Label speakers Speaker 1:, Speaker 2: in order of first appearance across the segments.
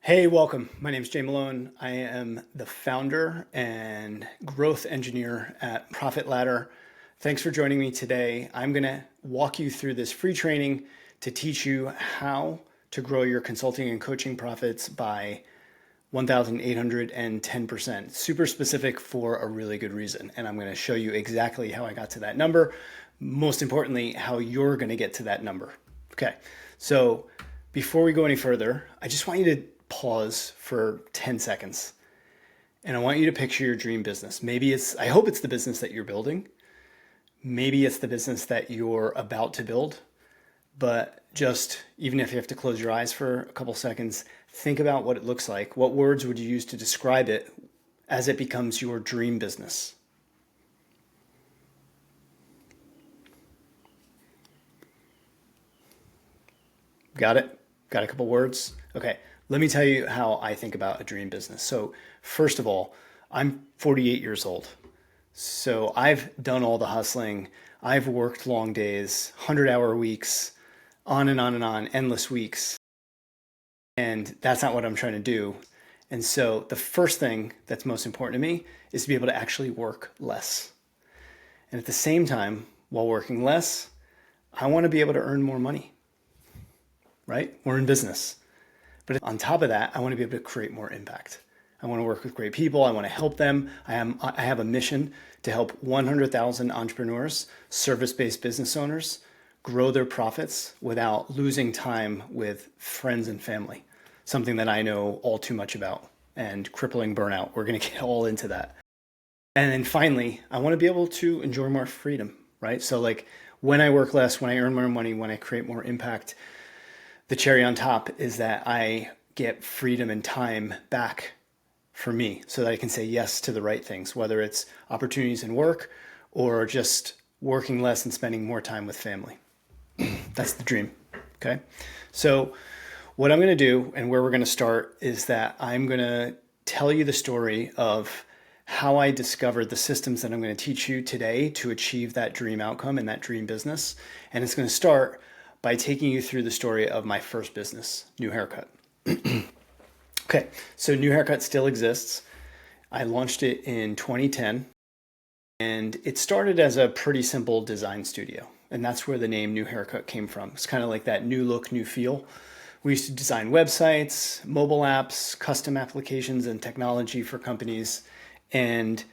Speaker 1: Hey, welcome. My name is Jay Melone. I am the founder and growth engineer at Profit Ladder. Thanks for joining me today. I'm going to walk you through this free training to teach you how to grow your consulting and coaching profits by 1,810%. Super specific for a really good reason. And I'm going to show you exactly how I got to that number. Most importantly, how you're going to get to that number. Okay, so before we go any further, I just want you to pause for 10 seconds. And I want you to picture your dream business. I hope it's the business that you're building. Maybe it's the business that you're about to build. But just, even if you have to close your eyes for a couple seconds, think about what it looks like. What words would you use to describe it as it becomes your dream business? Got it? Got a couple words? Okay, let me tell you how I think about a dream business. So, first of all, I'm 48 years old. So, I've done all the hustling. I've worked long days, 100-hour weeks, on and on and on, endless weeks. And that's not what I'm trying to do. And so, the first thing that's most important to me is to be able to actually work less. And at the same time, while working less, I want to be able to earn more money, right? We're in business. But on top of that, I want to be able to create more impact. I want to work with great people. I want to help them. I have a mission to help 100,000 entrepreneurs, service-based business owners, grow their profits without losing time with friends and family, something that I know all too much about, and crippling burnout. We're going to get all into that. And then finally, I want to be able to enjoy more freedom, right? So like when I work less, when I earn more money, when I create more impact, the cherry on top is that I get freedom and time back for me so that I can say yes to the right things, whether it's opportunities in work or just working less and spending more time with family. That's the dream. Okay. So what I'm going to do and where we're going to start is that I'm going to tell you the story of how I discovered the systems that I'm going to teach you today to achieve that dream outcome and that dream business. And it's going to start by taking you through the story of my first business, New Haircut. Okay, so New Haircut still exists. I launched it in 2010, and it started as a pretty simple design studio, and that's where the name New Haircut came from. It's kind of like that new look, new feel. We used to design websites, mobile apps, custom applications, and technology for companies, and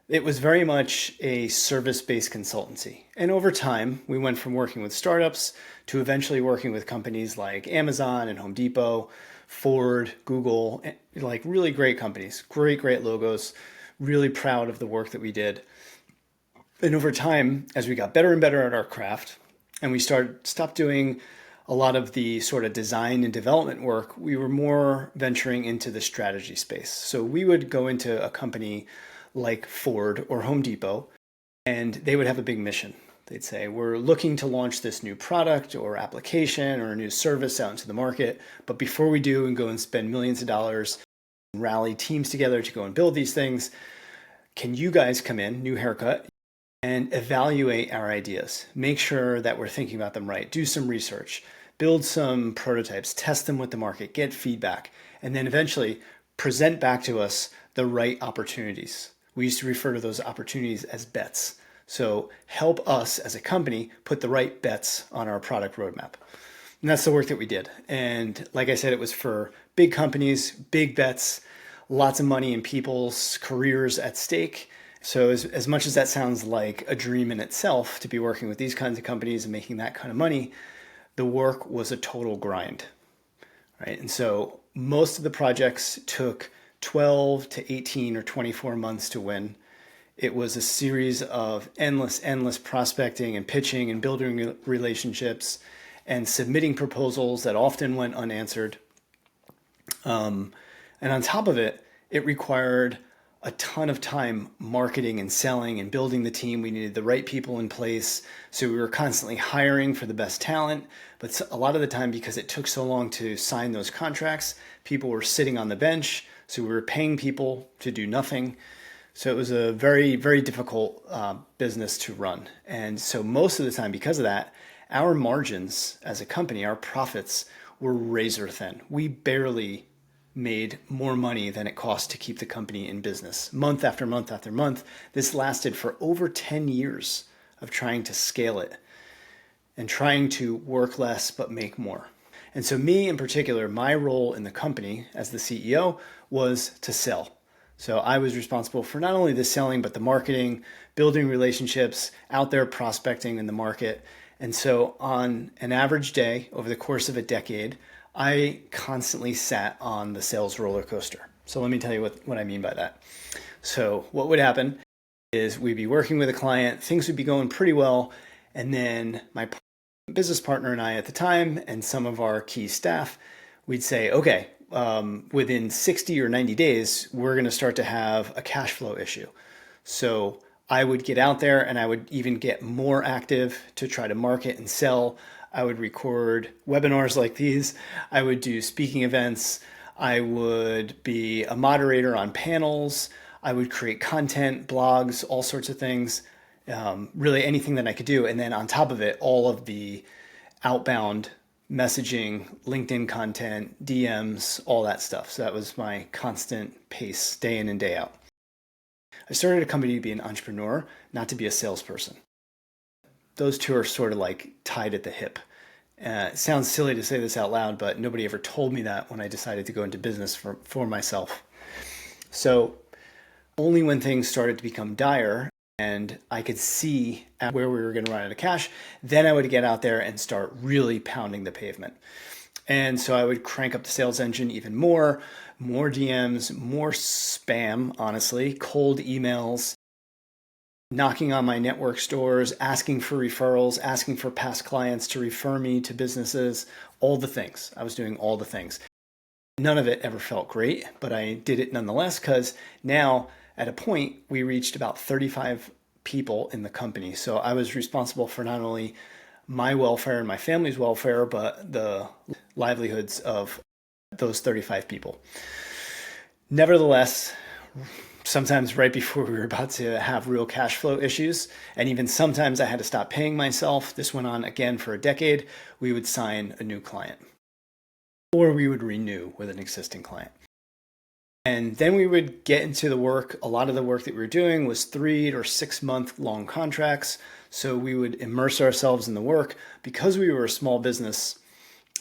Speaker 1: it was very much a service-based consultancy. And over time, we went from working with startups to eventually working with companies like Amazon and Home Depot, Ford, Google, like really great companies, great logos, really proud of the work that we did. And over time, as we got better and better at our craft, and we stopped doing a lot of the sort of design and development work, we were more venturing into the strategy space. So we would go into a company like Ford or Home Depot, and they would have a big mission. They'd say, we're looking to launch this new product or application or a new service out into the market. But before we do and go and spend millions of dollars and rally teams together to go and build these things, can you guys come in, New Haircut, and evaluate our ideas? Make sure that we're thinking about them right. Do some research, build some prototypes, test them with the market, get feedback, and then eventually present back to us the right opportunities. We used to refer to those opportunities as bets. So help us as a company put the right bets on our product roadmap. And that's the work that we did. And like I said, it was for big companies, big bets, lots of money and people's careers at stake. So as much as that sounds like a dream in itself to be working with these kinds of companies and making that kind of money, the work was a total grind, right? And so most of the projects took 12 to 18 or 24 months to win. It was a series of endless prospecting and pitching and building relationships and submitting proposals that often went unanswered. And on top of it, it required a ton of time marketing and selling and building the team. We needed the right people in place. So we were constantly hiring for the best talent. But a lot of the time, because it took so long to sign those contracts, people were sitting on the bench. So we were paying people to do nothing. So it was a very difficult business to run. And so most of the time, because of that, our margins as a company, our profits were razor thin. We barely made more money than it cost to keep the company in business. Month after month after month. This lasted for over 10 years of trying to scale it and trying to work less but make more. And so me in particular, my role in the company as the CEO was to sell. So I was responsible for not only the selling, but the marketing, building relationships, out there prospecting in the market. And so on an average day over the course of a decade, I constantly sat on the sales roller coaster. So let me tell you what I mean by that. So what would happen is we'd be working with a client, things would be going pretty well, and then my business partner and I at the time, and some of our key staff, we'd say, okay, within 60 or 90 days, we're going to start to have a cash flow issue. So I would get out there and I would even get more active to try to market and sell. I would record webinars like these. I would do speaking events. I would be a moderator on panels. I would create content, blogs, all sorts of things. Really anything that I could do. And then on top of it, all of the outbound messaging, LinkedIn content, DMs, all that stuff. So that was my constant pace day in and day out. I started a company to be an entrepreneur, not to be a salesperson. Those two are sort of like tied at the hip. It sounds silly to say this out loud, but nobody ever told me that when I decided to go into business for myself. So only when things started to become dire and I could see where we were going to run out of cash, then I would get out there and start really pounding the pavement. And so I would crank up the sales engine even more DMs, more spam, honestly, cold emails, knocking on my network stores, asking for referrals, asking for past clients to refer me to businesses, all the things. I was doing all the things. None of it ever felt great, but I did it nonetheless because now at a point we reached about 35 people in the company. So I was responsible for not only my welfare and my family's welfare, but the livelihoods of those 35 people. Nevertheless, sometimes right before we were about to have real cash flow issues, and even sometimes I had to stop paying myself, this went on again for a decade, we would sign a new client. Or we would renew with an existing client. And then we would get into the work. A lot of the work that we were doing was 3 or 6 month long contracts. So we would immerse ourselves in the work. Because we were a small business,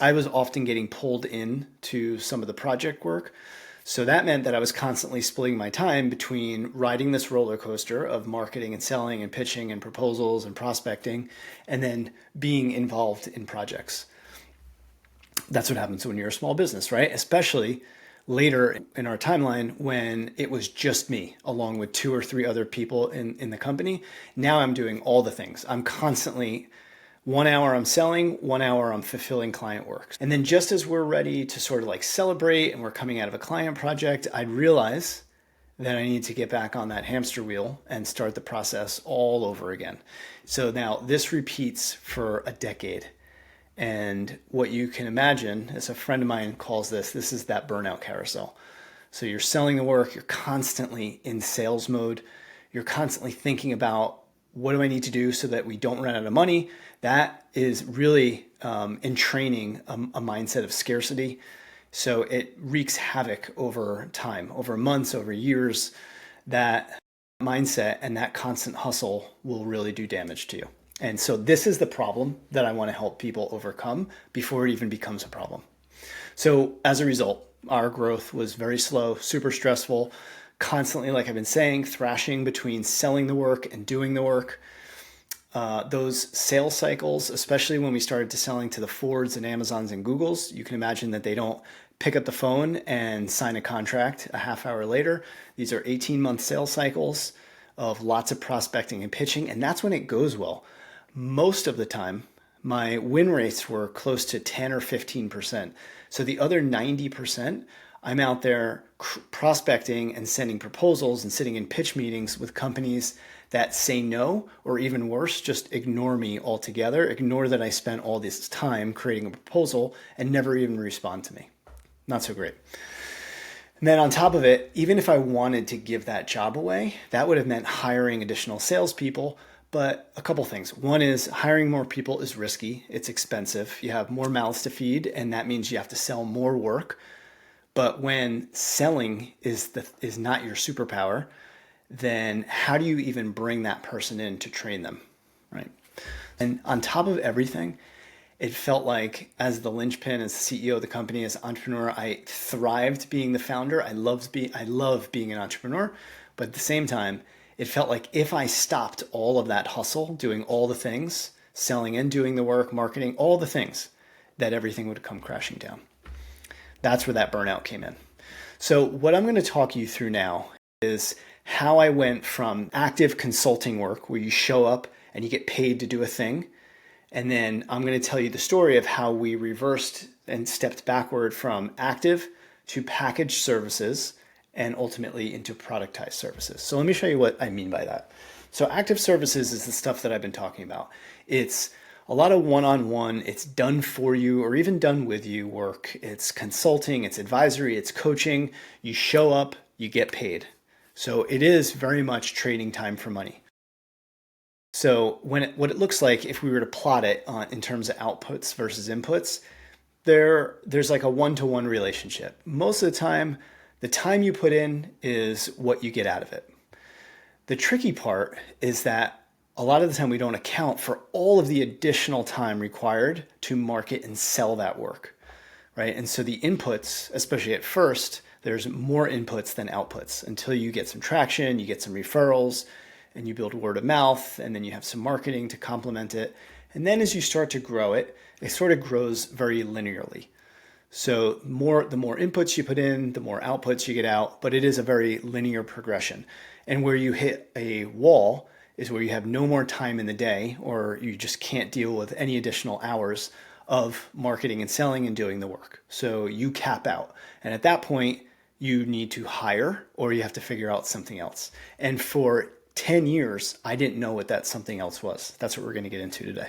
Speaker 1: I was often getting pulled in to some of the project work. So that meant that I was constantly splitting my time between riding this roller coaster of marketing and selling and pitching and proposals and prospecting, and then being involved in projects. That's what happens when you're a small business, right? Especially later in our timeline when it was just me along with 2 or 3 other people in the company. Now I'm doing all the things. I'm constantly 1 hour I'm selling, 1 hour I'm fulfilling client work. And then just as we're ready to sort of like celebrate and we're coming out of a client project, I'd realize that I need to get back on that hamster wheel and start the process all over again. So now this repeats for a decade. And what you can imagine, as a friend of mine calls this is that burnout carousel. So you're selling the work, you're constantly in sales mode, you're constantly thinking about what do I need to do so that we don't run out of money. That is really entraining a mindset of scarcity. So it wreaks havoc over time, over months, over years. That mindset and that constant hustle will really do damage to you. And so this is the problem that I want to help people overcome before it even becomes a problem. So as a result, our growth was very slow, super stressful, constantly, like I've been saying, thrashing between selling the work and doing the work. Those sales cycles, especially when we started to selling to the Fords and Amazons and Googles, you can imagine that they don't pick up the phone and sign a contract a half hour later. These are 18-month sales cycles of lots of prospecting and pitching, and that's when it goes well. Most of the time, my win rates were close to 10 or 15%. So the other 90%, I'm out there prospecting and sending proposals and sitting in pitch meetings with companies that say no, or even worse, just ignore me altogether, ignore that I spent all this time creating a proposal and never even respond to me. Not so great. And then on top of it, even if I wanted to give that job away, that would have meant hiring additional salespeople. But a couple things. One is hiring more people is risky. It's expensive. You have more mouths to feed, and that means you have to sell more work. But when selling is not your superpower, then how do you even bring that person in to train them, right? And on top of everything, it felt like as the linchpin, as the CEO of the company, as an entrepreneur, I thrived being the founder. I love being an entrepreneur, but at the same time, it felt like if I stopped all of that hustle, doing all the things, selling and doing the work, marketing, all the things, that everything would come crashing down. That's where that burnout came in. So what I'm going to talk you through now is how I went from active consulting work where you show up and you get paid to do a thing. And then I'm going to tell you the story of how we reversed and stepped backward from active to packaged services and ultimately into productized services. So let me show you what I mean by that. So active services is the stuff that I've been talking about. It's a lot of one-on-one, it's done for you or even done with you work. It's consulting, it's advisory, it's coaching. You show up, you get paid. So it is very much trading time for money. So what it looks like if we were to plot it in terms of outputs versus inputs, there's like a one-to-one relationship. Most of the time you put in is what you get out of it. The tricky part is that a lot of the time we don't account for all of the additional time required to market and sell that work, right? And so the inputs, especially at first, there's more inputs than outputs until you get some traction, you get some referrals, and you build word of mouth, and then you have some marketing to complement it. And then as you start to grow it, it sort of grows very linearly. So the more inputs you put in, the more outputs you get out, but it is a very linear progression. And where you hit a wall is where you have no more time in the day, or you just can't deal with any additional hours of marketing and selling and doing the work. So you cap out. And at that point, you need to hire or you have to figure out something else. And for 10 years, I didn't know what that something else was. That's what we're going to get into today.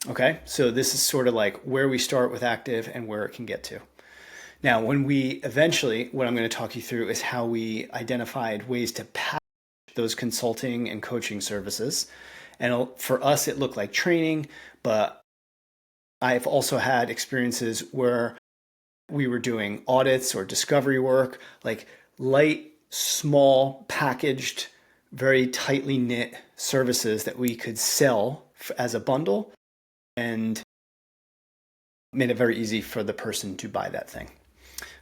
Speaker 1: Okay, so this is sort of like where we start with active and where it can get to. Now, what I'm going to talk you through is how we identified ways to package those consulting and coaching services. And for us, it looked like training, but I've also had experiences where we were doing audits or discovery work, like light, small, packaged, very tightly knit services that we could sell as a bundle and made it very easy for the person to buy that thing.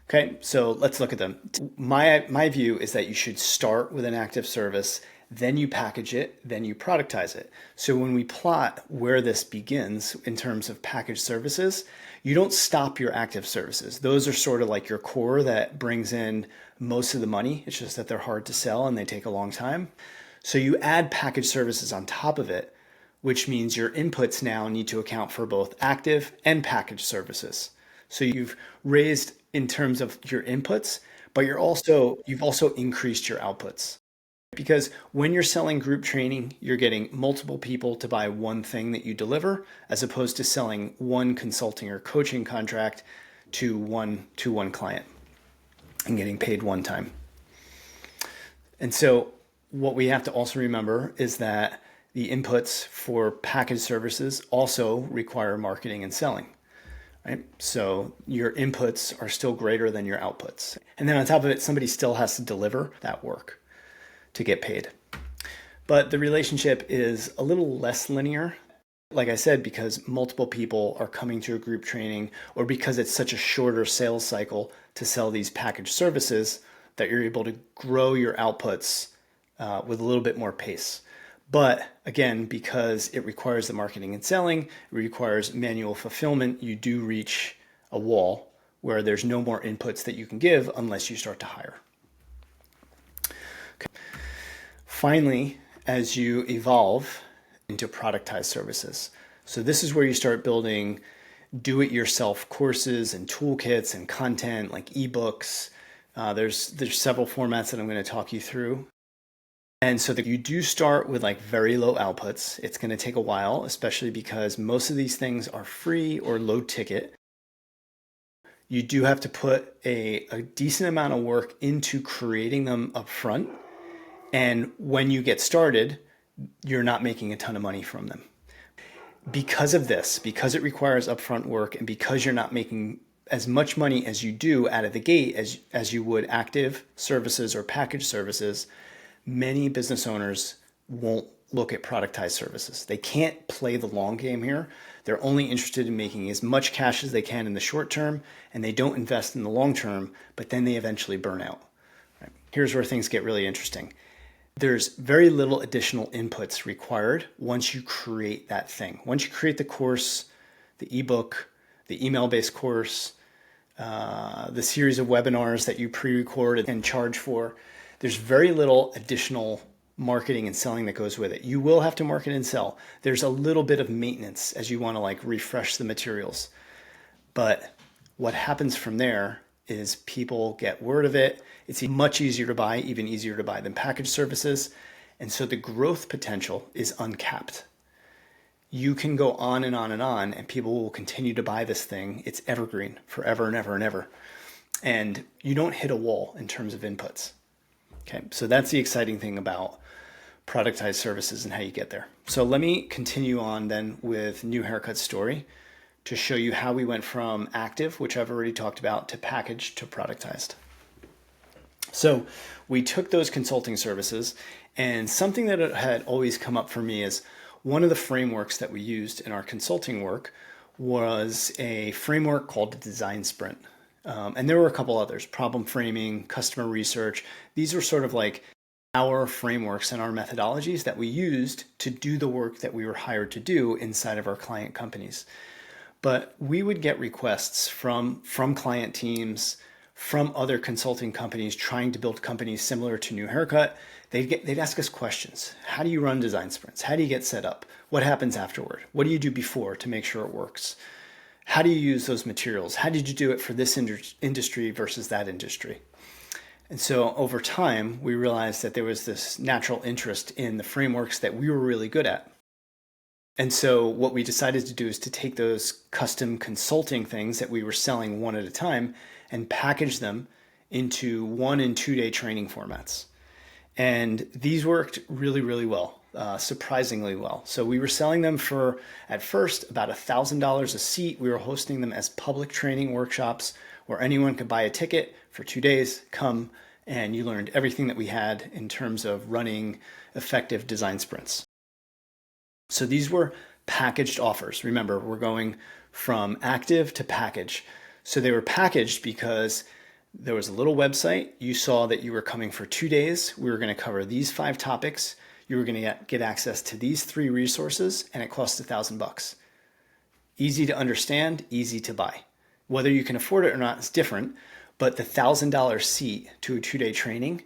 Speaker 1: Okay, so let's look at them. My view is that you should start with an active service, then you package it, then you productize it. So when we plot where this begins in terms of packaged services, you don't stop your active services. Those are sort of like your core that brings in most of the money. It's just that they're hard to sell and they take a long time. So you add packaged services on top of it, which means your inputs now need to account for both active and packaged services. So you've raised in terms of your inputs, but you've also increased your outputs. Because when you're selling group training, you're getting multiple people to buy one thing that you deliver, as opposed to selling one consulting or coaching contract to one client and getting paid one time. And so what we have to also remember is that the inputs for packaged services also require marketing and selling. Right? So your inputs are still greater than your outputs. And then on top of it, somebody still has to deliver that work to get paid. But the relationship is a little less linear, like I said, because multiple people are coming to a group training or because it's such a shorter sales cycle to sell these packaged services that you're able to grow your outputs with a little bit more pace. But again, because it requires the marketing and selling, it requires manual fulfillment, you do reach a wall where there's no more inputs that you can give unless you start to hire. Okay. Finally, as you evolve into productized services. So this is where you start building do-it-yourself courses and toolkits and content like ebooks. There's several formats that I'm going to talk you through. And so that you do start with like very low outputs. It's going to take a while, especially because most of these things are free or low ticket. You do have to put a decent amount of work into creating them up front. And when you get started, you're not making a ton of money from them. Because of this, because it requires upfront work and because you're not making as much money as you do out of the gate as you would active services or packaged services, many business owners won't look at productized services. They can't play the long game here. They're only interested in making as much cash as they can in the short term, and they don't invest in the long term, but then they eventually burn out. Right? Here's where things get really interesting. There's very little additional inputs required once you create that thing. Once you create the course, the ebook, the email-based course, the series of webinars that you pre-record and charge for, there's very little additional marketing and selling that goes with it. You will have to market and sell. There's a little bit of maintenance as you want to like refresh the materials. But what happens from there is people get word of it. It's much easier to buy, even easier to buy than packaged services. And so the growth potential is uncapped. You can go on and on and on, and people will continue to buy this thing. It's evergreen forever and ever and ever. And you don't hit a wall in terms of inputs. Okay, so that's the exciting thing about productized services and how you get there. So let me continue on then with New Haircut's story to show you how we went from active, which I've already talked about, to packaged to productized. So we took those consulting services, and something that had always come up for me is one of the frameworks that we used in our consulting work was a framework called the design sprint. And there were a couple others, problem framing, customer research. These were sort of like our frameworks and our methodologies that we used to do the work that we were hired to do inside of our client companies. But we would get requests from client teams, from other consulting companies trying to build companies similar to New Haircut. They'd ask us questions. How do you run design sprints? How do you get set up? What happens afterward? What do you do before to make sure it works? How do you use those materials? How did you do it for this industry versus that industry? And so over time, we realized that there was this natural interest in the frameworks that we were really good at. And so what we decided to do is to take those custom consulting things that we were selling one at a time and package them into 1 and 2 day training formats. And these worked really, really well, surprisingly well. So we were selling them for, at first, about $1,000 a seat. We were hosting them as public training workshops where anyone could buy a ticket for 2 days, come, and you learned everything that we had in terms of running effective design sprints. So these were packaged offers. Remember, we're going from active to package. So they were packaged because there was a little website. You saw that you were coming for 2 days. We were going to cover these 5 topics. You were going to get access to these 3 resources, and it cost $1,000. Easy to understand, easy to buy. Whether you can afford it or not is different, but the $1,000 seat to a 2 day training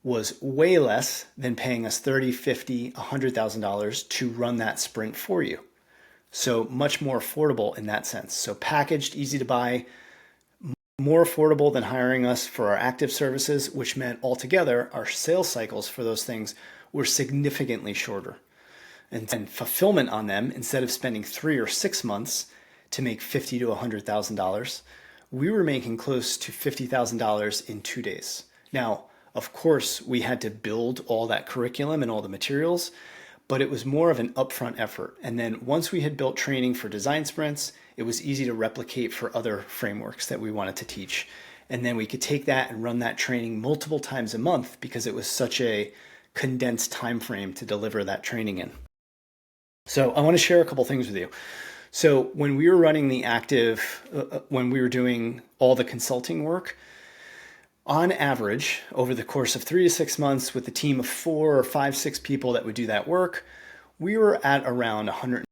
Speaker 1: was way less than paying us $30, $50, $100,000 to run that sprint for you. So much more affordable in that sense. So packaged, easy to buy, more affordable than hiring us for our active services, which meant altogether our sales cycles for those things were significantly shorter. And fulfillment on them, instead of spending 3 or 6 months to make $50,000 to $100,000, we were making close to $50,000 in 2 days. Now, of course, we had to build all that curriculum and all the materials, but it was more of an upfront effort. And then once we had built training for design sprints, it was easy to replicate for other frameworks that we wanted to teach. And then we could take that and run that training multiple times a month because it was such a condensed time frame to deliver that training in. So I want to share a couple things with you. So when we were running the active, when we were doing all the consulting work, on average, over the course of 3 to 6 months with a team of 4 or 5, 6 people that would do that work, we were at around 100.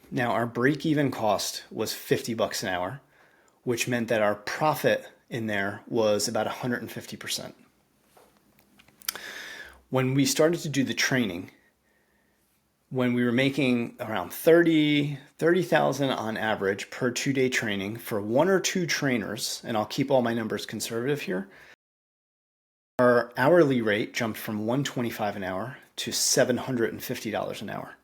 Speaker 1: Now our break-even cost was $50 an hour, which meant that our profit in there was about 150%. When we started to do the training, when we were making around $30,000 on average per 2 day training for 1 or 2 trainers, and I'll keep all my numbers conservative here, our hourly rate jumped from $125 an hour to $750 an hour,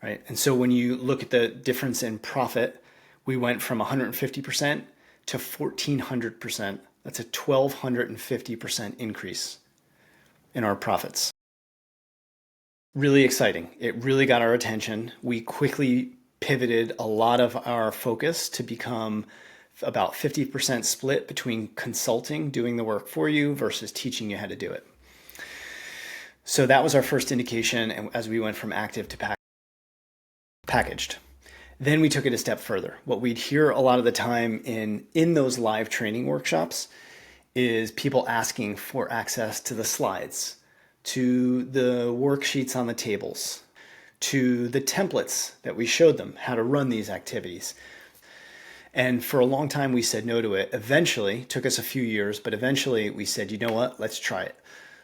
Speaker 1: right? And so when you look at the difference in profit, we went from 150% to 1,400%. That's a 1,250% increase in our profits. Really exciting. It really got our attention. We quickly pivoted a lot of our focus to become about 50% split between consulting, doing the work for you, versus teaching you how to do it. So that was our first indication, and as we went from active to packaged. Then we took it a step further. What we'd hear a lot of the time in those live training workshops is people asking for access to the slides, to the worksheets on the tables, to the templates that we showed them how to run these activities. And for a long time, we said no to it. Eventually, took us a few years, but eventually we said, you know what, let's try it.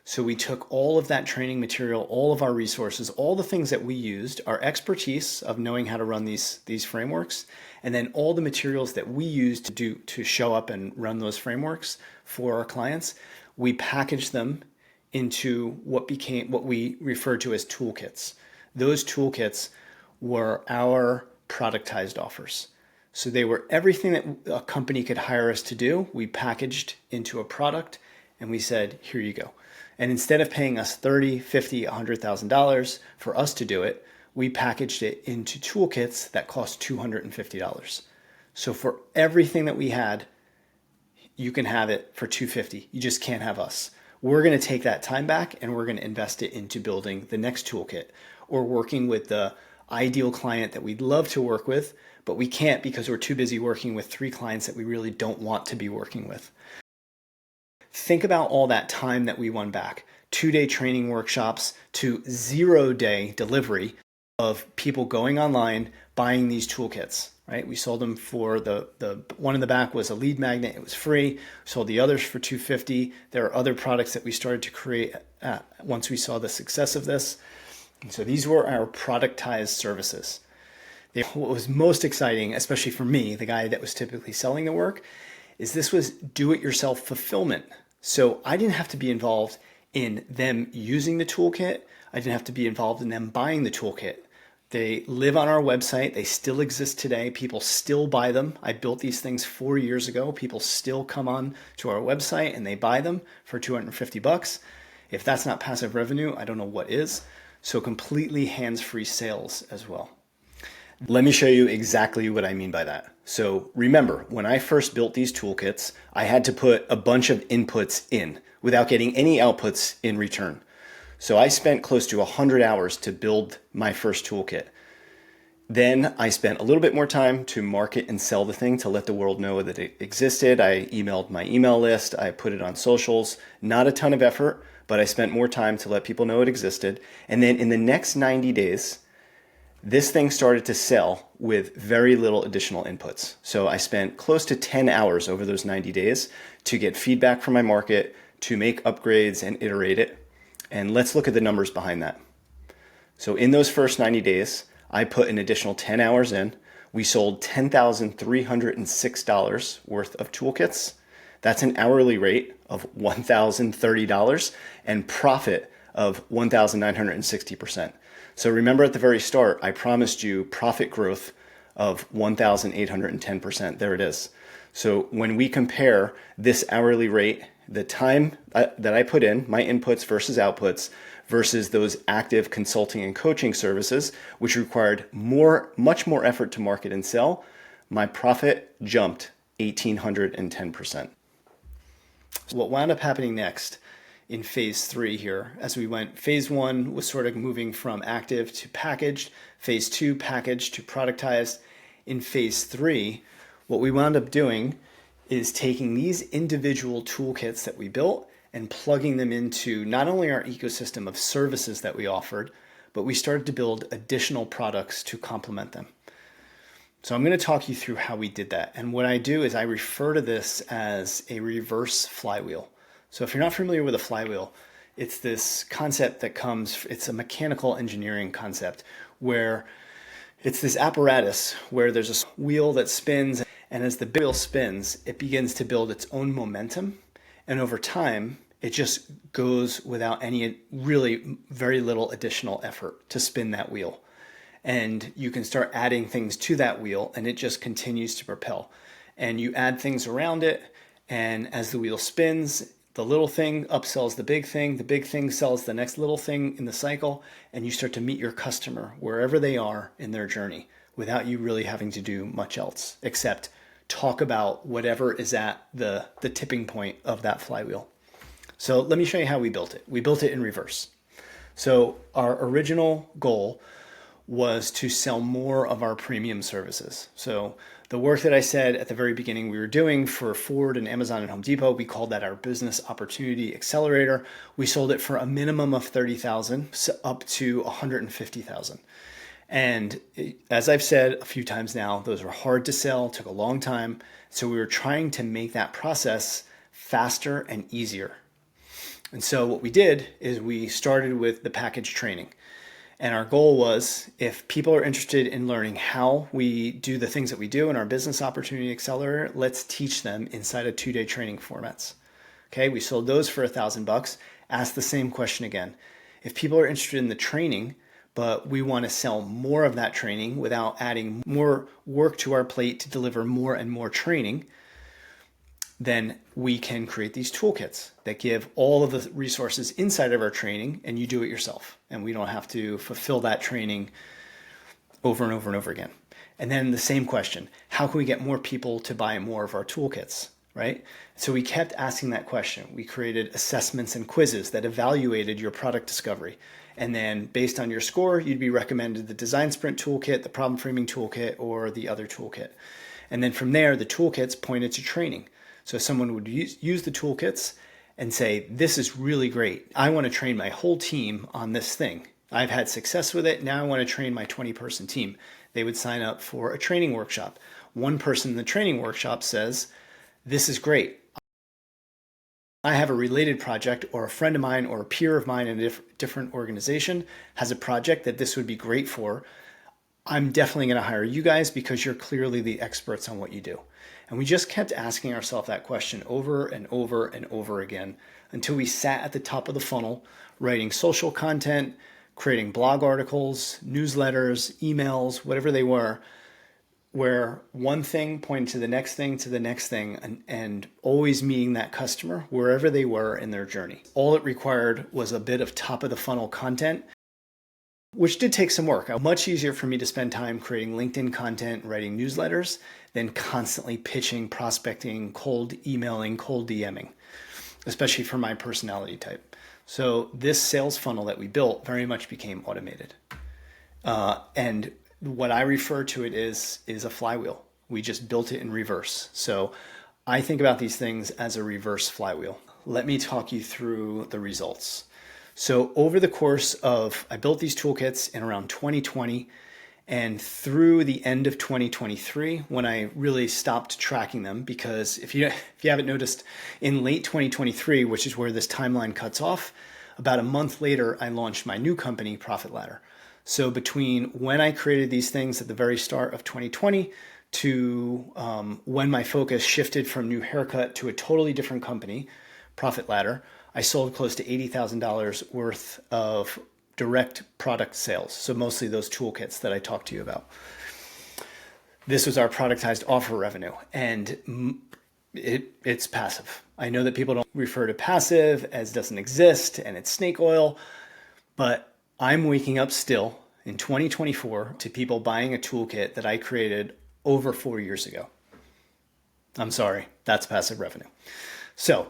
Speaker 1: So we took all of that training material, all of our resources, all the things that we used, our expertise of knowing how to run these frameworks, and then all the materials that we used to show up and run those frameworks for our clients, we packaged them into what we referred to as toolkits. Those toolkits were our productized offers. So they were everything that a company could hire us to do. We packaged into a product and we said, here you go. And instead of paying us $30,000, $50,000, $100,000 for us to do it, we packaged it into toolkits that cost $250. So for everything that we had, you can have it for $250. You just can't have us. We're going to take that time back and we're going to invest it into building the next toolkit or working with the ideal client that we'd love to work with, but we can't because we're too busy working with 3 clients that we really don't want to be working with. Think about all that time that we won back. 2-day training workshops to 0-day delivery of people going online, buying these toolkits, right? We sold them for the one in the back was a lead magnet. It was free. We sold the others for $250. There are other products that we started to create once we saw the success of this. And so these were our productized services. What was most exciting, especially for me, the guy that was typically selling the work, is this was do-it-yourself fulfillment. So I didn't have to be involved in them using the toolkit. I didn't have to be involved in them buying the toolkit. They live on our website. They still exist today. People still buy them. I built these things 4 years ago. People still come on to our website and they buy them for $250. If that's not passive revenue, I don't know what is. So completely hands-free sales as well. Let me show you exactly what I mean by that. So remember, when I first built these toolkits, I had to put a bunch of inputs in without getting any outputs in return. So I spent close to 100 hours to build my first toolkit. Then I spent a little bit more time to market and sell the thing to let the world know that it existed. I emailed my email list. I put it on socials. Not a ton of effort, but I spent more time to let people know it existed. And then in the next 90 days, this thing started to sell with very little additional inputs. So I spent close to 10 hours over those 90 days to get feedback from my market, to make upgrades and iterate it. And let's look at the numbers behind that. So in those first 90 days, I put an additional 10 hours in. We sold $10,306 worth of toolkits. That's an hourly rate of $1,030 and profit of 1,960%. So remember at the very start, I promised you profit growth of 1,810%. There it is. So when we compare this hourly rate, the time that I put in, my inputs versus outputs, versus those active consulting and coaching services, which required much more effort to market and sell, my profit jumped 1,810%. So what wound up happening next in phase 3 here, as we went, phase 1 was sort of moving from active to packaged, phase 2 packaged to productized. In phase 3, what we wound up doing is taking these individual toolkits that we built and plugging them into not only our ecosystem of services that we offered, but we started to build additional products to complement them. So I'm going to talk you through how we did that. And what I do is I refer to this as a reverse flywheel. So if you're not familiar with a flywheel, it's this concept that it's a mechanical engineering concept where it's this apparatus where there's a wheel that spins, and as the wheel spins, it begins to build its own momentum. And over time, it just goes without any really very little additional effort to spin that wheel. And you can start adding things to that wheel and it just continues to propel. And you add things around it, and as the wheel spins, the little thing upsells the big thing sells the next little thing in the cycle, and you start to meet your customer wherever they are in their journey, without you really having to do much else except talk about whatever is at the tipping point of that flywheel. So let me show you how we built it. We built it in reverse. So our original goal was to sell more of our premium services. So the work that I said at the very beginning we were doing for Ford and Amazon and Home Depot, we called that our business opportunity accelerator. We sold it for a minimum of 30,000 up to 150,000. And as I've said a few times now, those were hard to sell, took a long time. So we were trying to make that process faster and easier. And so what we did is we started with the package training. And our goal was, if people are interested in learning how we do the things that we do in our business opportunity accelerator, let's teach them inside of 2-day training formats. Okay, we sold those for $1,000. Ask the same question again. If people are interested in the training, but we want to sell more of that training without adding more work to our plate to deliver more and more training, then we can create these toolkits that give all of the resources inside of our training, and you do it yourself. And we don't have to fulfill that training over and over and over again. And then the same question, how can we get more people to buy more of our toolkits, right? So we kept asking that question. We created assessments and quizzes that evaluated your product discovery. And then based on your score, you'd be recommended the design sprint toolkit, the problem framing toolkit, or the other toolkit. And then from there, the toolkits pointed to training. So someone would use the toolkits and say, this is really great. I want to train my whole team on this thing. I've had success with it. Now I want to train my 20-person team. They would sign up for a training workshop. One person in the training workshop says, this is great. I have a related project, or a friend of mine or a peer of mine in a different organization has a project that this would be great for. I'm definitely going to hire you guys because you're clearly the experts on what you do. And we just kept asking ourselves that question over and over and over again until we sat at the top of the funnel, writing social content, creating blog articles, newsletters, emails, whatever they were, where one thing pointed to the next thing, to the next thing, and always meeting that customer wherever they were in their journey. All it required was a bit of top of the funnel content, which did take some work. Much easier for me to spend time creating LinkedIn content, writing newsletters, than constantly pitching, prospecting, cold emailing, cold DMing, especially for my personality type. So this sales funnel that we built very much became automated. And what I refer to it is a flywheel. We just built it in reverse. So I think about these things as a reverse flywheel. Let me talk you through the results. So over the course of, I built these toolkits in around 2020, and through the end of 2023, when I really stopped tracking them, because if you haven't noticed, in late 2023, which is where this timeline cuts off, about a month later, I launched my new company, Profit Ladder. So between when I created these things at the very start of 2020 to when my focus shifted from New Haircut to a totally different company, Profit Ladder, I sold close to $80,000 worth of direct product sales. So mostly those toolkits that I talked to you about. This was our productized offer revenue, and it's passive. I know that people don't refer to passive as doesn't exist and it's snake oil, but I'm waking up still in 2024 to people buying a toolkit that I created over 4 years ago. I'm sorry, that's passive revenue. So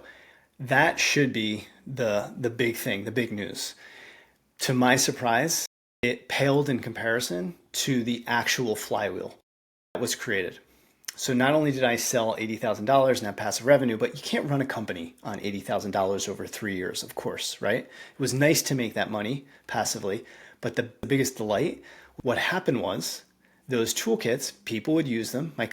Speaker 1: that should be the big thing, the big news. To my surprise, it paled in comparison to the actual flywheel that was created. So not only did I sell $80,000 and have passive revenue, but you can't run a company on $80,000 over 3 years, of course, right? It was nice to make that money passively, but the biggest delight, what happened was those toolkits, people would use them. My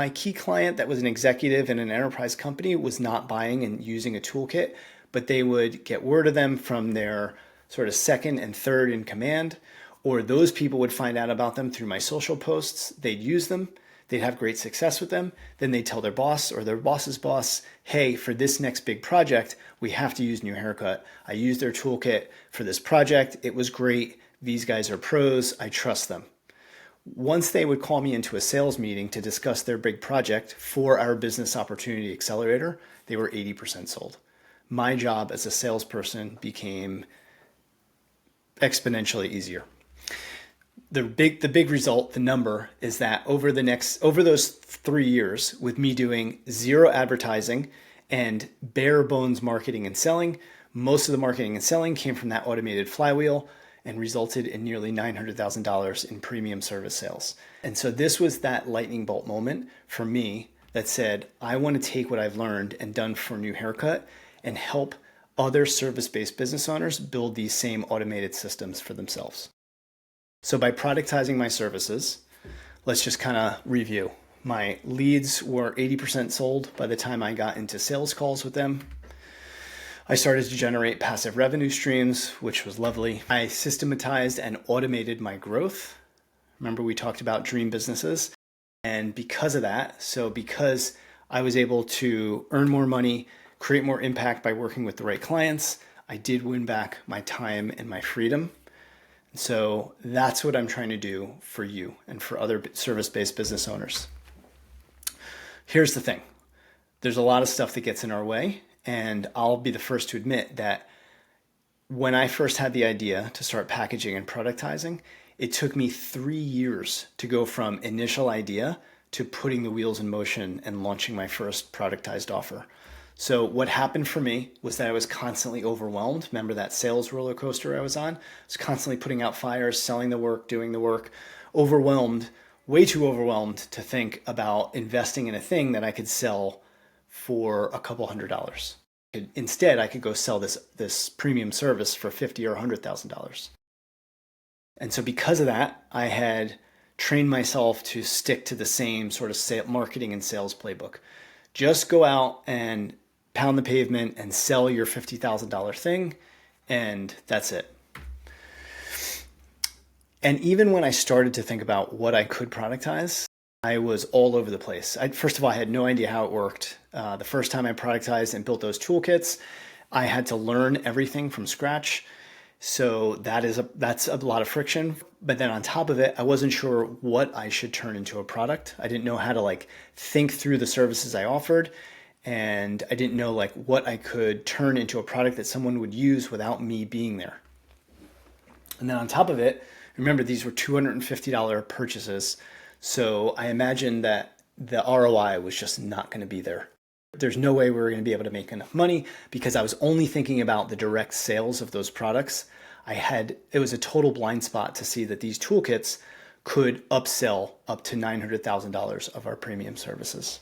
Speaker 1: key client that was an executive in an enterprise company was not buying and using a toolkit, but they would get word of them from their sort of second and third in command, or those people would find out about them through my social posts. They'd use them. They'd have great success with them. Then they'd tell their boss or their boss's boss, hey, for this next big project, we have to use New Haircut. I used their toolkit for this project. It was great. These guys are pros. I trust them. Once they would call me into a sales meeting to discuss their big project for our business opportunity accelerator, they were 80% sold. My job as a salesperson became exponentially easier. the big result, the number is that over those 3 years with me doing zero advertising and bare bones marketing and selling, most of the marketing and selling came from that automated flywheel and resulted in nearly $900,000 in premium service sales. And so this was that lightning bolt moment for me that said, I want to take what I've learned and done for New Haircut and help other service-based business owners build these same automated systems for themselves. So by productizing my services, let's just kind of review. My leads were 80% sold by the time I got into sales calls with them. I started to generate passive revenue streams, which was lovely. I systematized and automated my growth. Remember, we talked about dream businesses. And because of that, because I was able to earn more money, create more impact by working with the right clients, I did win back my time and my freedom. So that's what I'm trying to do for you and for other service-based business owners. Here's the thing. There's a lot of stuff that gets in our way, and I'll be the first to admit that when I first had the idea to start packaging and productizing, it took me 3 years to go from initial idea to putting the wheels in motion and launching my first productized offer. So what happened for me was that I was constantly overwhelmed. Remember that sales roller coaster I was on? I was constantly putting out fires, selling the work, doing the work, overwhelmed, way too overwhelmed to think about investing in a thing that I could sell for a couple $100. Instead, I could go sell this premium service for $50,000 or $100,000. And so because of that, I had trained myself to stick to the same sort of marketing and sales playbook. Just go out and pound the pavement and sell your $50,000 thing, and that's it. And even when I started to think about what I could productize, I was all over the place. First of all, I had no idea how it worked. The first time I productized and built those toolkits, I had to learn everything from scratch. So that's a lot of friction. But then on top of it, I wasn't sure what I should turn into a product. I didn't know how to think through the services I offered. And I didn't know what I could turn into a product that someone would use without me being there. And then on top of it, remember these were $250 purchases. So I imagined that the ROI was just not going to be there. There's no way we were going to be able to make enough money because I was only thinking about the direct sales of those products. It was a total blind spot to see that these toolkits could upsell up to $900,000 of our premium services.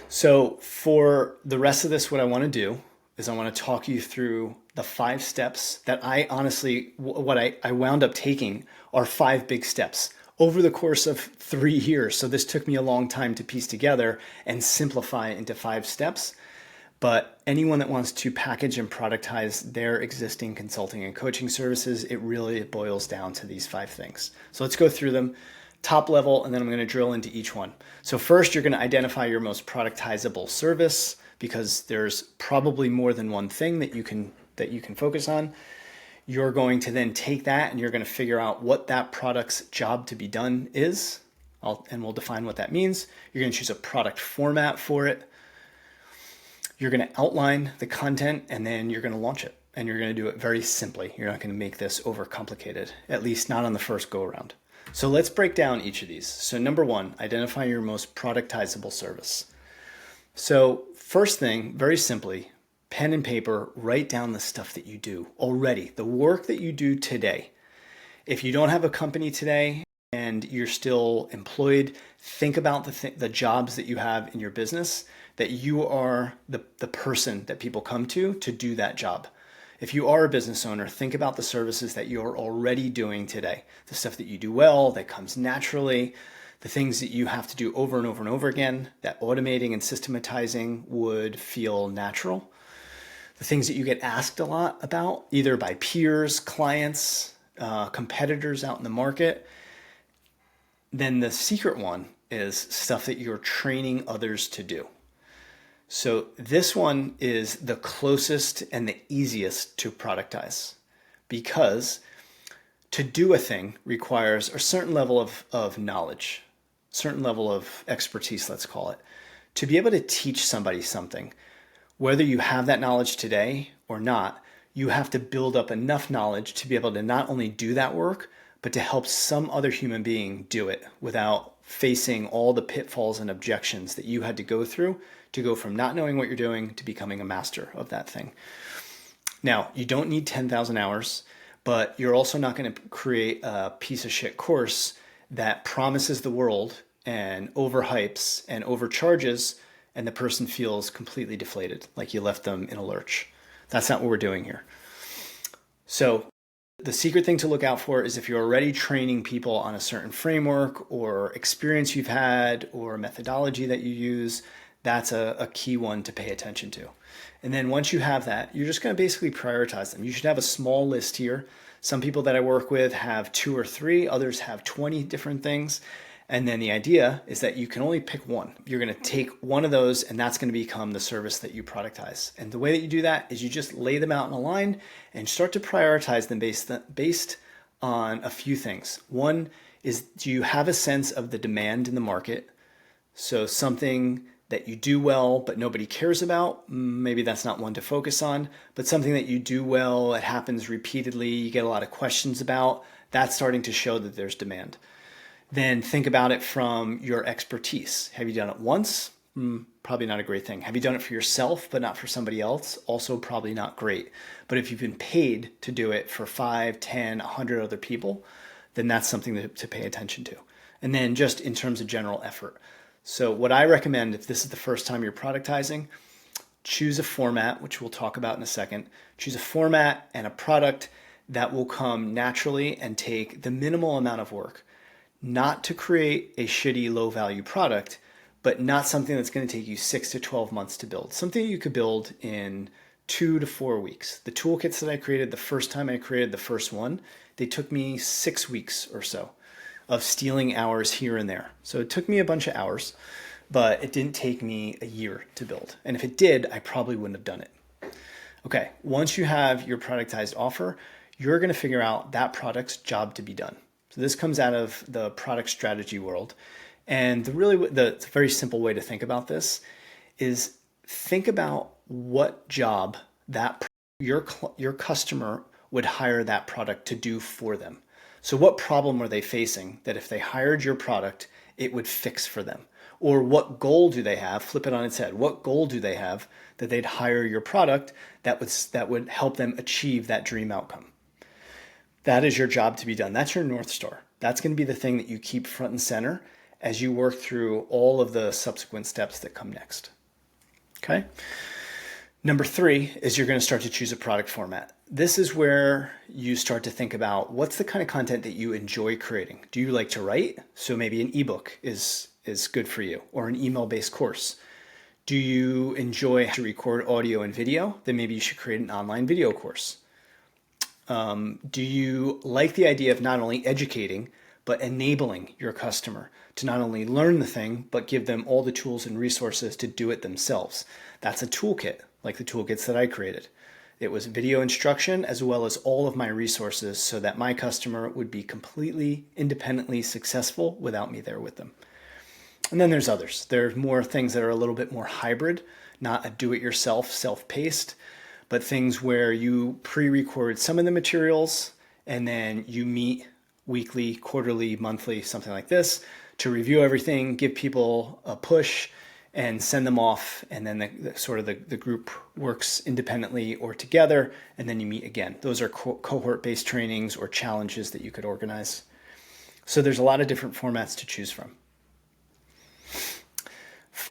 Speaker 1: So for the rest of this, what I want to do is I want to talk you through the 5 steps that I honestly, what I wound up taking are 5 big steps over the course of 3 years. So this took me a long time to piece together and simplify it into 5 steps. But anyone that wants to package and productize their existing consulting and coaching services, it really boils down to these 5 things. So let's go through them top level, and then I'm going to drill into each one. So first, you're going to identify your most productizable service because there's probably more than one thing that you can focus on. You're going to then take that and you're going to figure out what that product's job to be done is, and we'll define what that means. You're going to choose a product format for it. You're going to outline the content, and then you're going to launch it. And you're going to do it very simply. You're not going to make this overcomplicated, at least not on the first go around. So let's break down each of these. So number 1, identify your most productizable service. So first thing, very simply, pen and paper, write down the stuff that you do already, the work that you do today. If you don't have a company today and you're still employed, think about the jobs that you have in your business, that you are the person that people come to do that job. If you are a business owner, think about the services that you're already doing today, the stuff that you do well, that comes naturally, the things that you have to do over and over and over again, that automating and systematizing would feel natural. The things that you get asked a lot about, either by peers, clients, competitors out in the market. Then the secret one is stuff that you're training others to do. So this one is the closest and the easiest to productize because to do a thing requires a certain level of knowledge, certain level of expertise, let's call it. To be able to teach somebody something, whether you have that knowledge today or not, you have to build up enough knowledge to be able to not only do that work, but to help some other human being do it without facing all the pitfalls and objections that you had to go through to go from not knowing what you're doing to becoming a master of that thing. Now, you don't need 10,000 hours, but you're also not going to create a piece of shit course that promises the world and overhypes and overcharges, and the person feels completely deflated, like you left them in a lurch. That's not what we're doing here. So the secret thing to look out for is if you're already training people on a certain framework or experience you've had or methodology that you use, that's a key one to pay attention to. And then once you have that, you're just going to basically prioritize them. You should have a small list here. Some people that I work with have 2 or 3, others have 20 different things. And then the idea is that you can only pick one. You're going to take one of those, and that's going to become the service that you productize. And the way that you do that is you just lay them out in a line and start to prioritize them based on a few things. One is, do you have a sense of the demand in the market? So something that you do well but nobody cares about, maybe that's not one to focus on. But something that you do well, it happens repeatedly, you get a lot of questions about, that's starting to show that there's demand. Then think about it from your expertise. Have you done it once? Probably not a great thing. Have you done it for yourself but not for somebody else? Also probably not great. But if you've been paid to do it for 5, 10, 100 other people, then that's something to pay attention to. And then just in terms of general effort. So what I recommend, if this is the first time you're productizing, choose a format, which we'll talk about in a second. Choose a format and a product that will come naturally and take the minimal amount of work. Not to create a shitty low value product, but not something that's going to take you 6 to 12 months to build. Something you could build in 2 to 4 weeks. The toolkits that I created the first time I created the first one, they took me 6 weeks or so of stealing hours here and there. So it took me a bunch of hours, but it didn't take me a year to build. And if it did, I probably wouldn't have done it. Okay, once you have your productized offer, you're going to figure out that product's job to be done. So this comes out of the product strategy world. And the very simple way to think about this is think about what job that your customer would hire that product to do for them. So what problem are they facing that if they hired your product, it would fix for them? Or what goal do they have? Flip it on its head. What goal do they have that they'd hire your product that would help them achieve that dream outcome? That is your job to be done. That's your North Star. That's going to be the thing that you keep front and center as you work through all of the subsequent steps that come next. Okay? Number 3 is you're going to start to choose a product format. This is where you start to think about what's the kind of content that you enjoy creating. Do you like to write? So maybe an ebook is good for you, or an email-based course. Do you enjoy to record audio and video? Then maybe you should create an online video course. Do you like the idea of not only educating, but enabling your customer to not only learn the thing, but give them all the tools and resources to do it themselves? That's a toolkit, like the toolkits that I created. It was video instruction as well as all of my resources so that my customer would be completely independently successful without me there with them. And then there's others. There's more things that are a little bit more hybrid, not a do-it-yourself, self-paced, but things where you pre-record some of the materials and then you meet weekly, quarterly, monthly, something like this, to review everything, give people a push, and send them off. And then the group works independently or together, and then you meet again. Those are cohort-based trainings or challenges that you could organize. So there's a lot of different formats to choose from.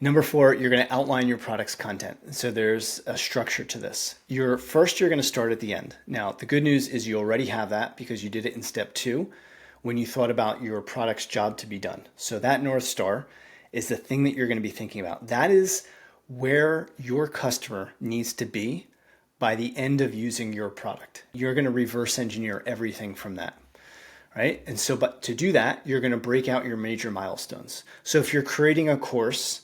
Speaker 1: Number 4, you're going to outline your product's content. So there's a structure to this. You're going to start at the end. Now, the good news is you already have that because you did it in step 2 when you thought about your product's job to be done. So that North Star is the thing that you're going to be thinking about. That is where your customer needs to be by the end of using your product. You're going to reverse engineer everything from that. Right? And so, but to do that, you're going to break out your major milestones. So if you're creating a course,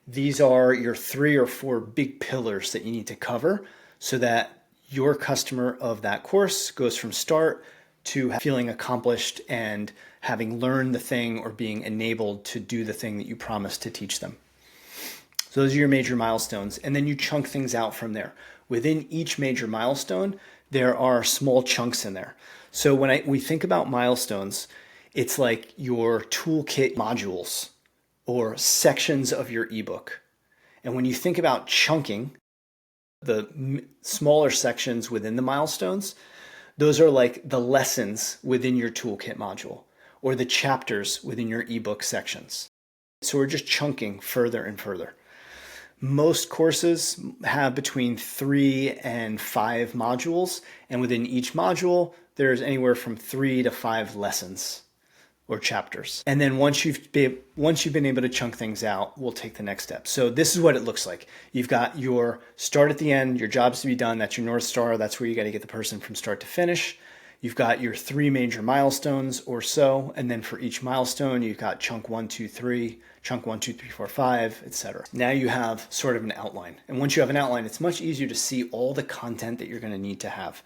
Speaker 1: these are your 3 or 4 big pillars that you need to cover so that your customer of that course goes from start to feeling accomplished and having learned the thing or being enabled to do the thing that you promised to teach them. So those are your major milestones. And then you chunk things out from there. Within each major milestone, there are small chunks in there. So when we think about milestones, it's like your toolkit modules or sections of your ebook. And when you think about chunking, the smaller sections within the milestones, those are like the lessons within your toolkit module or the chapters within your ebook sections. So we're just chunking further and further. Most courses have between 3 and 5 modules, and within each module, there's anywhere from 3 to 5 lessons or chapters. And then once you've been able to chunk things out, we'll take the next step. So this is what it looks like. You've got your start at the end, your job's to be done. That's your North Star. That's where you got to get the person from start to finish. You've got your 3 major milestones or so. And then for each milestone, you've got chunk 1, 2, 3, chunk 1, 2, 3, 4, 5, etc. Now you have sort of an outline. And once you have an outline, it's much easier to see all the content that you're going to need to have.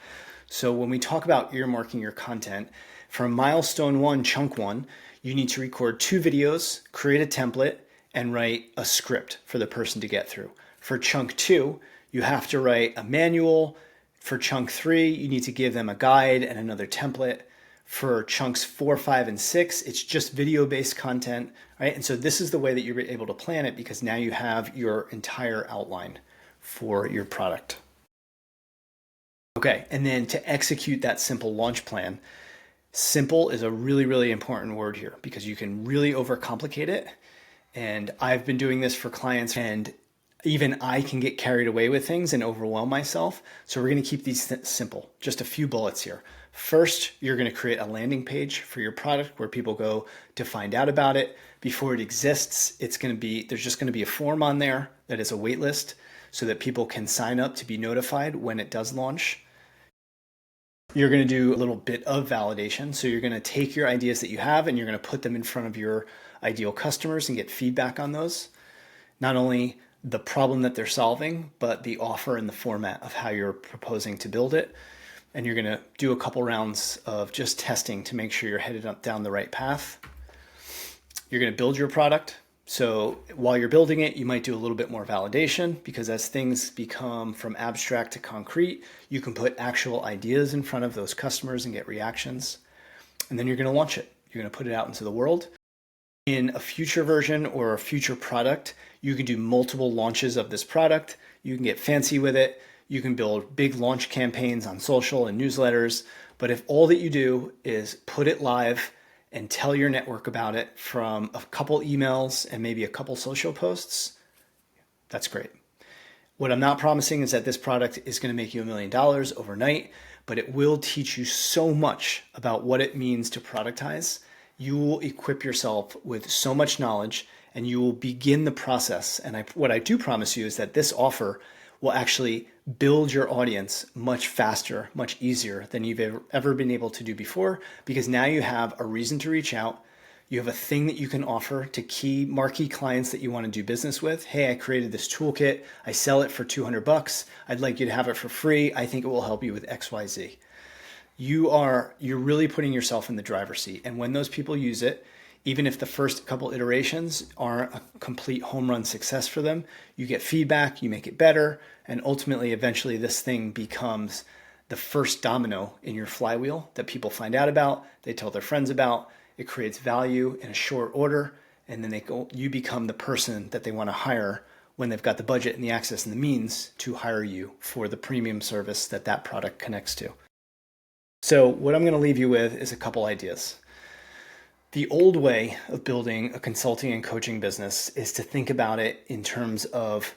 Speaker 1: So when we talk about earmarking your content, from milestone 1, chunk 1, you need to record 2 videos, create a template, and write a script for the person to get through. For chunk 2, you have to write a manual. For chunk 3, you need to give them a guide and another template. For chunks 4, 5, and 6, it's just video-based content, right? And so this is the way that you're able to plan it, because now you have your entire outline for your product. Okay, and then to execute that simple launch plan, simple is a really, really important word here, because you can really overcomplicate it. And I've been doing this for clients, and even I can get carried away with things and overwhelm myself. So we're going to keep these simple. Just a few bullets here. First, you're going to create a landing page for your product where people go to find out about it. Before it exists, there's just going to be a form on there that is a wait list so that people can sign up to be notified when it does launch. You're going to do a little bit of validation. So you're going to take your ideas that you have and you're going to put them in front of your ideal customers and get feedback on those. Not only the problem that they're solving, but the offer and the format of how you're proposing to build it. And you're going to do a couple rounds of just testing to make sure you're headed down the right path. You're going to build your product. So while you're building it, you might do a little bit more validation, because as things become from abstract to concrete, you can put actual ideas in front of those customers and get reactions. And then you're going to launch it. You're going to put it out into the world. In a future version or a future product, you can do multiple launches of this product. You can get fancy with it. You can build big launch campaigns on social and newsletters. But if all that you do is put it live and tell your network about it from a couple emails and maybe a couple social posts, that's great. What I'm not promising is that this product is going to make you $1 million overnight, but it will teach you so much about what it means to productize. You will equip yourself with so much knowledge, and you will begin the process. And what I do promise you is that this offer will actually build your audience much faster, much easier than you've ever been able to do before, because now you have a reason to reach out. You have a thing that you can offer to marquee clients that you want to do business with. Hey, I created this toolkit. I sell it for $200. I'd like you to have it for free. I think it will help you with XYZ. You're really putting yourself in the driver's seat. And when those people use it, even if the first couple iterations aren't a complete home run success for them, you get feedback, you make it better, and ultimately, eventually, this thing becomes the first domino in your flywheel that people find out about, they tell their friends about, it creates value in a short order, and then you become the person that they want to hire when they've got the budget and the access and the means to hire you for the premium service that product connects to. So what I'm going to leave you with is a couple ideas. The old way of building a consulting and coaching business is to think about it in terms of,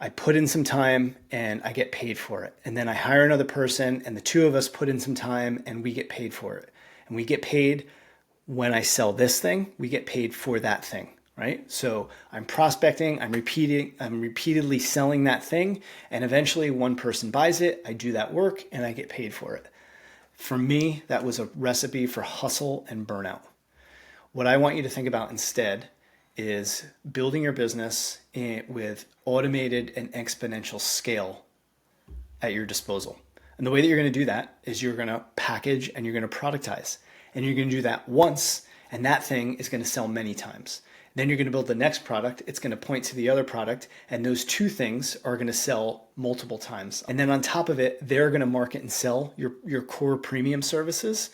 Speaker 1: I put in some time and I get paid for it. And then I hire another person and the two of us put in some time and we get paid for it. And we get paid when I sell this thing, we get paid for that thing, right? So I'm prospecting, I'm repeatedly selling that thing, and eventually one person buys it, I do that work and I get paid for it. For me, that was a recipe for hustle and burnout. What I want you to think about instead is building your business with automated and exponential scale at your disposal. And the way that you're going to do that is you're going to package and you're going to productize. And you're going to do that once, and that thing is going to sell many times. Then you're going to build the next product. It's going to point to the other product. And those two things are going to sell multiple times. And then on top of it, they're going to market and sell your core premium services.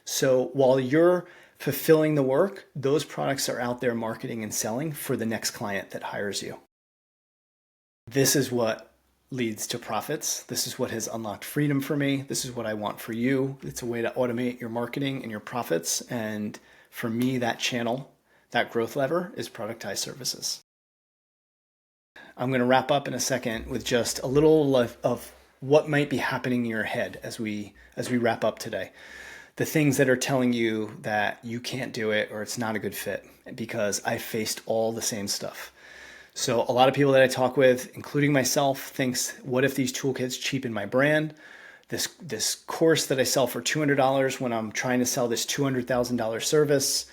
Speaker 1: So while you're fulfilling the work, those products are out there marketing and selling for the next client that hires you. This is what leads to profits. This is what has unlocked freedom for me. This is what I want for you. It's a way to automate your marketing and your profits. And for me, that channel, that growth lever is productized services. I'm going to wrap up in a second with just a little of what might be happening in your head as we wrap up today. The things that are telling you that you can't do it or it's not a good fit, because I faced all the same stuff. So a lot of people that I talk with, including myself, thinks, what if these toolkits cheapen my brand? This course that I sell for $200 when I'm trying to sell this $200,000 service,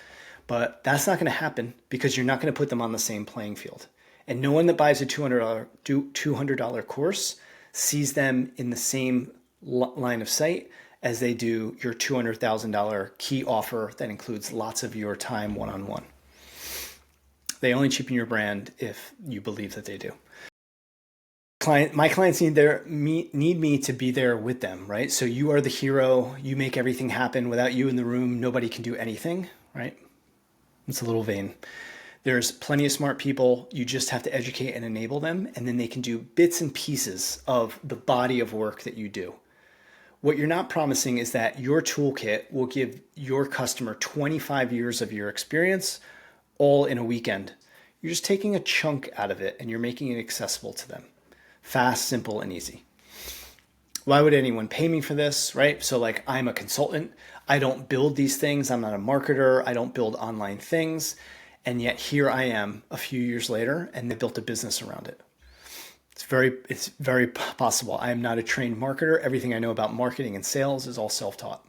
Speaker 1: but that's not going to happen because you're not going to put them on the same playing field. And no one that buys a $200 course sees them in the same line of sight as they do your $200,000 key offer that includes lots of your time one-on-one. They only cheapen your brand if you believe that they do. My clients need me to be there with them, right? So you are the hero. You make everything happen. Without you in the room, nobody can do anything, right? It's a little vain. There's plenty of smart people. You just have to educate and enable them, and then they can do bits and pieces of the body of work that you do. What you're not promising is that your toolkit will give your customer 25 years of your experience all in a weekend. You're just taking a chunk out of it and you're making it accessible to them. Fast, simple, and easy. Why would anyone pay me for this, right? So like, I'm a consultant. I don't build these things. I'm not a marketer. I don't build online things. And yet here I am a few years later and they built a business around it. It's very possible. I am not a trained marketer. Everything I know about marketing and sales is all self-taught.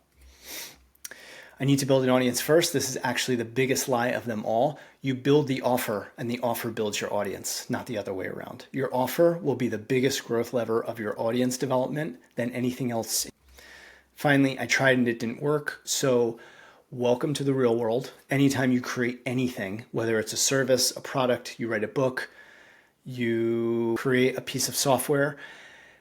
Speaker 1: I need to build an audience first. This is actually the biggest lie of them all. You build the offer and the offer builds your audience, not the other way around. Your offer will be the biggest growth lever of your audience development than anything else. Finally, I tried and it didn't work. So welcome to the real world. Anytime you create anything, whether it's a service, a product, you write a book, you create a piece of software,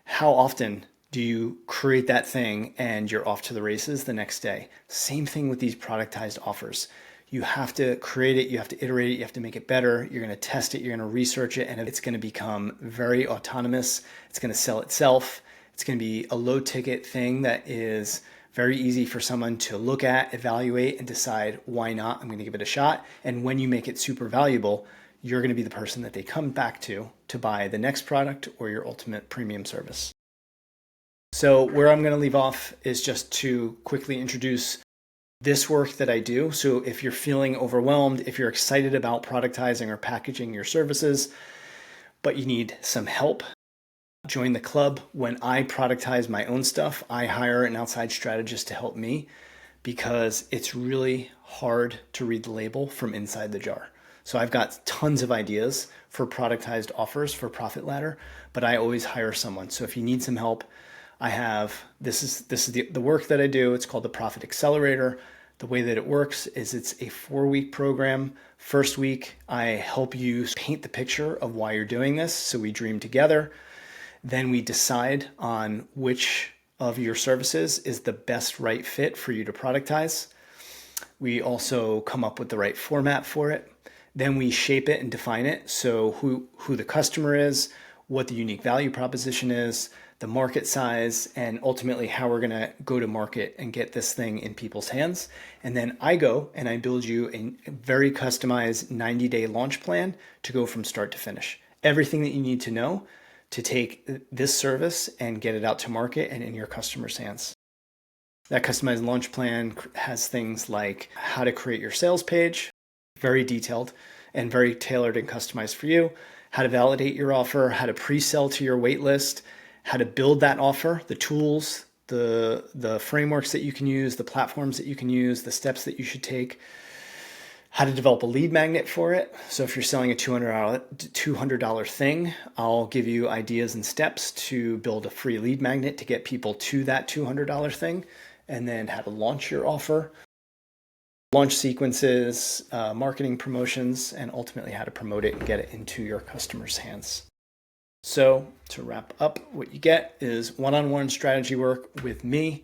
Speaker 1: how often do you create that thing and you're off to the races the next day? Same thing with these productized offers. You have to create it, you have to iterate it, you have to make it better, you're gonna test it, you're gonna research it, and it's gonna become very autonomous. It's gonna sell itself. It's gonna be a low ticket thing that is very easy for someone to look at, evaluate, and decide, why not? I'm gonna give it a shot. And when you make it super valuable, you're gonna be the person that they come back to buy the next product or your ultimate premium service. So where I'm going to leave off is just to quickly introduce this work that I do. So if you're feeling overwhelmed, if you're excited about productizing or packaging your services, but you need some help, join the club. When I productize my own stuff, I hire an outside strategist to help me because it's really hard to read the label from inside the jar. So I've got tons of ideas for productized offers for Profit Ladder, but I always hire someone. So if you need some help, I have, this is the work that I do. It's called the Profit Accelerator. The way that it works is it's a 4-week program. First week, I help you paint the picture of why you're doing this. So we dream together. Then we decide on which of your services is the best right fit for you to productize. We also come up with the right format for it. Then we shape it and define it. So who the customer is, what the unique value proposition is, the market size, and ultimately how we're gonna go to market and get this thing in people's hands. And then I go and I build you a very customized 90-day launch plan to go from start to finish. Everything that you need to know to take this service and get it out to market and in your customers' hands. That customized launch plan has things like how to create your sales page, very detailed and very tailored and customized for you, how to validate your offer, how to pre-sell to your wait list, how to build that offer, the tools, the frameworks that you can use, the platforms that you can use, the steps that you should take, how to develop a lead magnet for it. So if you're selling a $200 thing, I'll give you ideas and steps to build a free lead magnet to get people to that $200 thing, and then how to launch your offer. launch sequences, marketing promotions, and ultimately how to promote it and get it into your customers' hands. So to wrap up, what you get is one-on-one strategy work with me,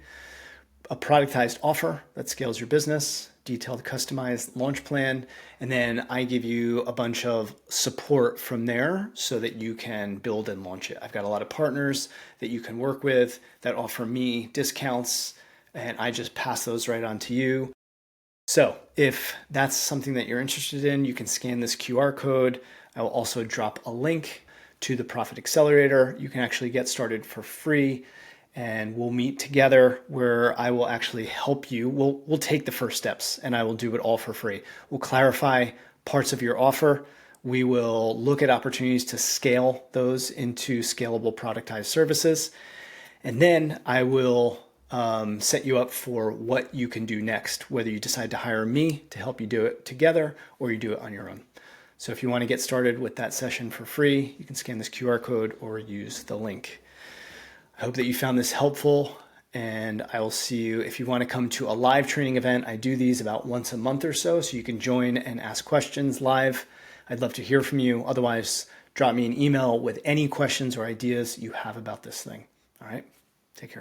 Speaker 1: a productized offer that scales your business, detailed customized launch plan, and then I give you a bunch of support from there so that you can build and launch it. I've got a lot of partners that you can work with that offer me discounts, and I just pass those right on to you. So if that's something that you're interested in, you can scan this QR code. I will also drop a link to the Profit Accelerator. You can actually get started for free, and we'll meet together where I will actually help you. We'll take the first steps and I will do it all for free. We'll clarify parts of your offer. We will look at opportunities to scale those into scalable productized services. And then I will set you up for what you can do next, whether you decide to hire me to help you do it together or you do it on your own. So if you want to get started with that session for free, you can scan this QR code or use the link. I hope that you found this helpful, and I will see you if you want to come to a live training event. I do these about once a month or so you can join and ask questions live. I'd love to hear from you. Otherwise, drop me an email with any questions or ideas you have about this thing. All right, take care.